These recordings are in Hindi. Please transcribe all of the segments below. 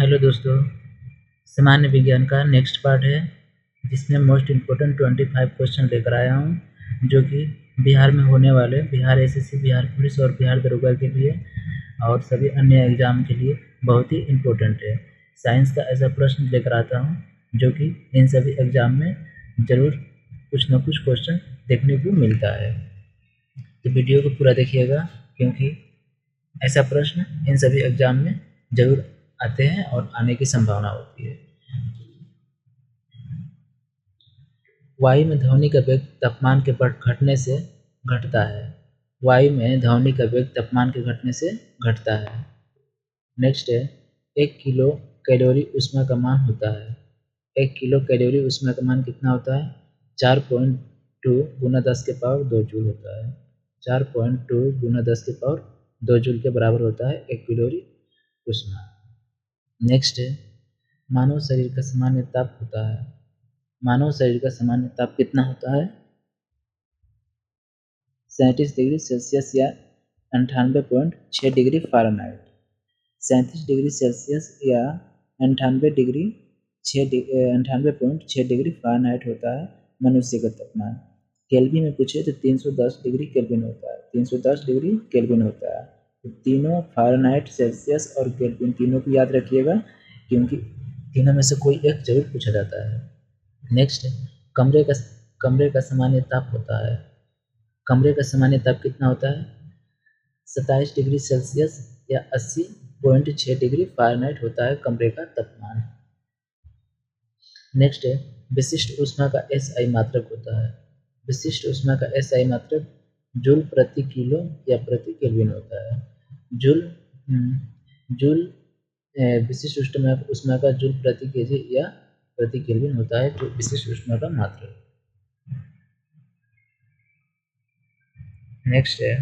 हेलो दोस्तों, सामान्य विज्ञान का नेक्स्ट पार्ट है जिसमें मोस्ट इम्पोर्टेंट 25 क्वेश्चन लेकर आया हूँ जो कि बिहार में होने वाले बिहार एसएससी, बिहार पुलिस और बिहार दरोगा के लिए और सभी अन्य एग्जाम के लिए बहुत ही इम्पोर्टेंट है। साइंस का ऐसा प्रश्न लेकर आता हूँ जो कि इन सभी एग्जाम में ज़रूर कुछ न कुछ क्वेश्चन देखने को मिलता है, तो वीडियो को पूरा देखिएगा क्योंकि ऐसा प्रश्न इन सभी एग्जाम में जरूर आते हैं और आने की संभावना होती है। वायु में ध्वनि का वेग तापमान के घटने से घटता है। वायु में ध्वनि का वेग तापमान के घटने से घटता है। नेक्स्ट है 1 किलो कैलोरी ऊष्मा का मान होता है। 1 किलो कैलोरी ऊष्मा का मान कितना होता है? 4.2 गुना 10 के पावर 2 जूल होता है। 4.2 गुना 10 के पावर 2 जूल के बराबर होता है 1 कैलोरी ऊष्मा। नेक्स्ट है मानव शरीर का सामान्य ताप होता है। मानव शरीर का सामान्य ताप कितना होता है? 37 डिग्री सेल्सियस या 98.6 डिग्री फ़ारेनहाइट। 37 डिग्री सेल्सियस या 98.6 डिग्री फ़ारेनहाइट होता है मनुष्य का तापमान। केल्विन में पूछे तो 310 डिग्री केल्विन होता है। 310 डिग्री केल्विन होता है। तो तीनों फ़ारेनहाइट, सेल्सियस और केल्विन तीनों को याद रखिएगा क्योंकि तीनों में से कोई एक जरूर पूछा जाता है। नेक्स्ट कमरे का सामान्य ताप होता है। कमरे का सामान्य ताप कितना होता है? 27 डिग्री सेल्सियस या 80.6 डिग्री फ़ारेनहाइट होता है कमरे का तापमान। नेक्स्ट है विशिष्ट ऊष्मा का एसआई मात्रक होता है। विशिष्ट ऊष्मा का एसआई मात्रक जूल प्रति किलो या प्रति केल्विन होता है। जूल विशिष्ट ऊष्मा का जूल प्रति केजी या प्रति केल्विन होता है जो विशिष्ट ऊष्मा का मात्रक। नेक्स्ट है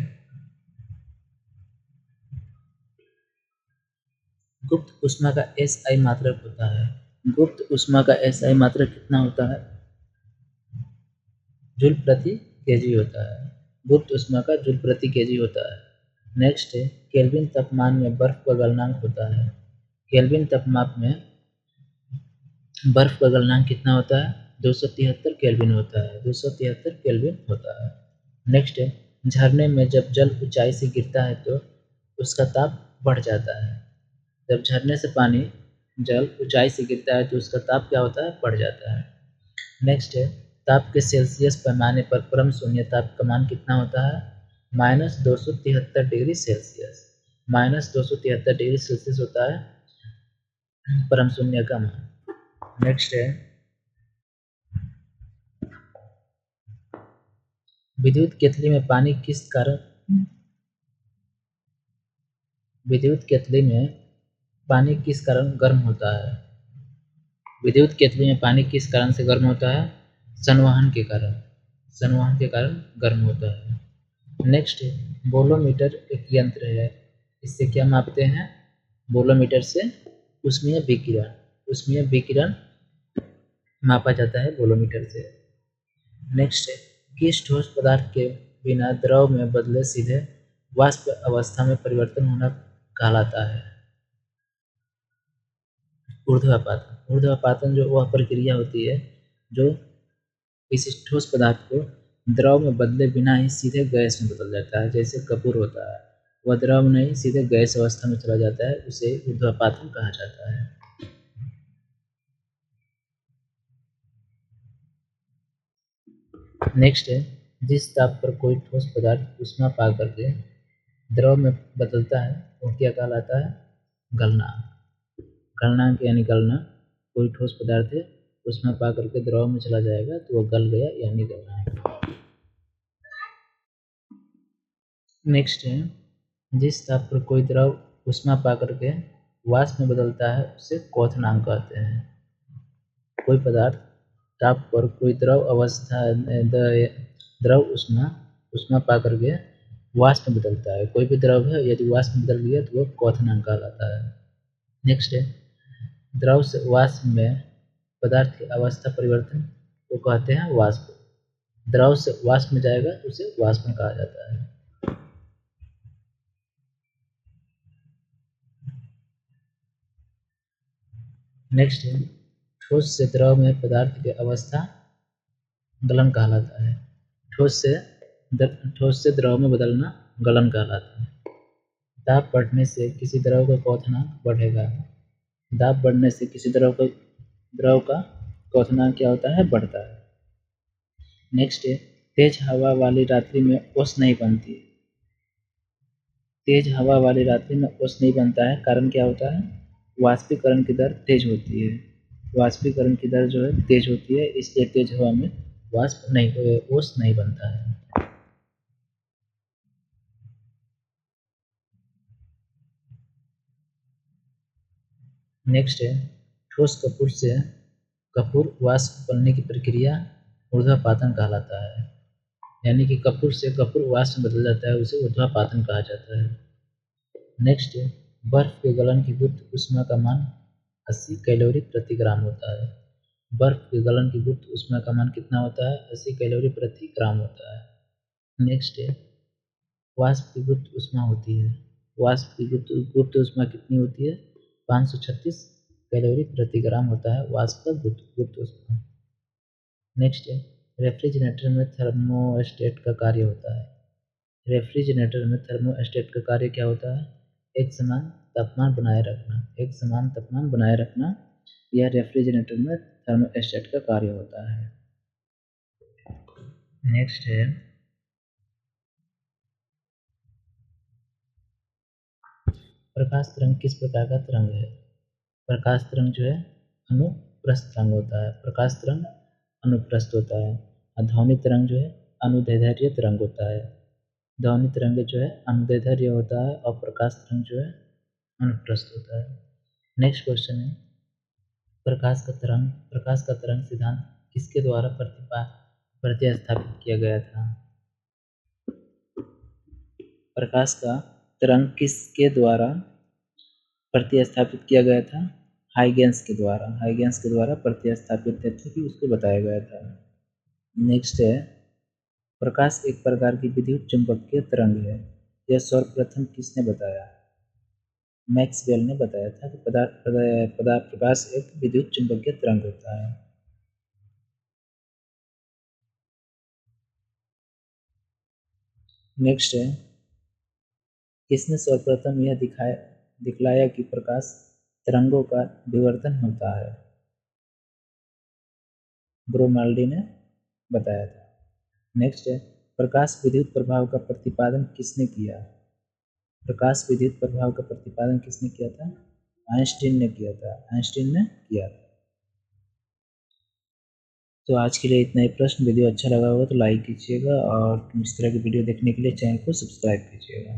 गुप्त ऊष्मा का एसआई मात्रक होता है। गुप्त ऊष्मा का एसआई मात्रक कितना होता है? जूल प्रति केजी होता है। गुप्त ऊष्मा का जूल प्रति केजी होता है। नेक्स्ट है केल्विन तापमान में बर्फ का गलनांक होता है। केल्विन तापमान में बर्फ का गलनांक कितना होता है? 273 केल्विन होता है। 273 केल्विन होता है। नेक्स्ट है झरने में जब जल ऊंचाई से गिरता है तो उसका ताप बढ़ जाता है। जब झरने से पानी जल ऊंचाई से गिरता है तो उसका ताप क्या होता है? बढ़ जाता है। नेक्स्ट है ताप के सेल्सियस पैमाने पर परम शून्य ताप का मान कितना होता है? -273 डिग्री सेल्सियस। -273 डिग्री सेल्सियस होता है परम शून्य का मान। नेक्स्ट है विद्युत केतली में पानी किस कारण गर्म होता है? विद्युत केतली में पानी किस कारण से गर्म होता है? संवहन के कारण गर्म होता है। नेक्स्ट है बोलोमीटर एक यंत्र है। इससे क्या मापते हैं? बोलोमीटर से उष्मीय विकिरण मापा जाता है बोलोमीटर से। नेक्स्ट है किस ठोस पदार्थ के बिना द्रव में बदले सीधे वाष्प अवस्था में परिवर्तन होना कहलाता है? ऊर्ध्वापातन। ऊर्ध्वापातन जो वह प्रक्रिया होती है जो किसी ठोस पदार्थ को द्रव में बदले बिना ही सीधे गैस में बदल जाता है। जैसे कपूर होता है, वह द्रव में नहीं सीधे गैस अवस्था में चला जाता है, उसे ऊर्ध्वापातन कहा जाता है। नेक्स्ट है जिस ताप पर कोई ठोस पदार्थ ऊष्मा पा करके द्रव में बदलता है वो क्या कहलाता है? गलनांक। गलनांक यानी गलना। कोई ठोस पदार्थ है ऊष्मा पा करके द्रव में चला जाएगा तो वह गल गया यानी गलनांक। नेक्स्ट है जिस ताप पर कोई द्रव ऊष्मा पा करके वाष्प में बदलता है उसे क्वथनांक कहते हैं। कोई पदार्थ ताप पर कोई द्रव ऊष्मा पा करके वाष्प में बदलता है। कोई भी द्रव है यदि वाष्प में बदल गया तो वह क्वथनांक कहलाता है। नेक्स्ट है द्रव से वाष्प में पदार्थ की अवस्था परिवर्तन को कहते हैं वाष्प। द्रव से वाष्प में जाएगा तो उसे वाष्प कहा जाता है। नेक्स्ट है ठोस से द्रव में पदार्थ की अवस्था गलन कहलाता है। ठोस से द्रव में बदलना गलन कहलाता है। दाब बढ़ने से किसी द्रव का क्वथनांक बढ़ेगा। दाब बढ़ने से किसी द्रव का क्वथनांक क्या होता है? बढ़ता है। नेक्स्ट है तेज हवा वाली रात्रि में ओस नहीं बनती। तेज हवा वाली रात्रि में ओस नहीं बनता है, कारण क्या होता है? वाष्पीकरण की दर तेज होती है। वाष्पीकरण की दर जो है तेज होती है, इसलिए तेज हवा में ओस नहीं बनता है। नेक्स्ट है ठोस कपूर से कपूर वाष्प बनने की प्रक्रिया ऊर्ध्वपातन कहलाता है। यानी कि कपूर से कपूर वाष्प में बदल जाता है, उसे ऊर्ध्वपातन कहा जाता है। नेक्स्ट है बर्फ के गलन की गुप्त ऊष्मा का मान 80 कैलोरी प्रति ग्राम होता है। बर्फ के गलन की गुप्त ऊष्मा का मान कितना होता है? 80 कैलोरी प्रति ग्राम होता है। नेक्स्ट है वाष्प की गुप्त ऊष्मा होती है। वाष्प की गुप्त ऊष्मा कितनी होती है? 536 कैलोरी प्रति ग्राम होता है वाष्प का गुप्त ऊष्मा। नेक्स्ट है रेफ्रिजरेटर में थर्मोस्टेट का कार्य होता है। रेफ्रिजरेटर में थर्मोस्टेट का कार्य क्या होता है? एक समान तापमान बनाए रखना। एक समान तापमान बनाए रखना यह रेफ्रिजरेटर में थर्मोस्टेट का कार्य होता है। नेक्स्ट है प्रकाश तरंग किस प्रकार का तरंग है? प्रकाश तरंग जो है अनुप्रस्थ तरंग होता है। प्रकाश तरंग अनुप्रस्थ होता है और ध्वनि तरंग जो है अनुदैर्ध्य तरंग होता है। ध्वनि तरंग जो है अनुदैर्ध्य होता है और प्रकाश तरंग जो है अनुप्रस्थ होता है। नेक्स्ट क्वेश्चन है प्रकाश का तरंग सिद्धांत किसके द्वारा प्रतिस्थापित किया गया था? प्रकाश का तरंग किसके द्वारा प्रतिस्थापित किया गया था? हाइगेंस के द्वारा प्रतिस्थापित करके उसको बताया गया था। नेक्स्ट है प्रकाश एक प्रकार की विद्युत चुंबकीय तरंग है। यह सर्वप्रथम किसने बताया? मैक्सवेल ने बताया था कि प्रकाश एक विद्युत चुंबकीय तरंग होता है। नेक्स्ट है किसने सर्वप्रथम यह दिखलाया कि प्रकाश तरंगों का विवर्तन होता है? ब्रोमाल्डी ने बताया था। नेक्स्ट है प्रकाश विद्युत प्रभाव का प्रतिपादन किसने किया? प्रकाश विद्युत प्रभाव का प्रतिपादन किसने किया था? आइंस्टीन ने किया था। तो आज के लिए इतना ही प्रश्न। वीडियो अच्छा लगा होगा तो लाइक कीजिएगा और इस तरह की वीडियो देखने के लिए चैनल को सब्सक्राइब कीजिएगा।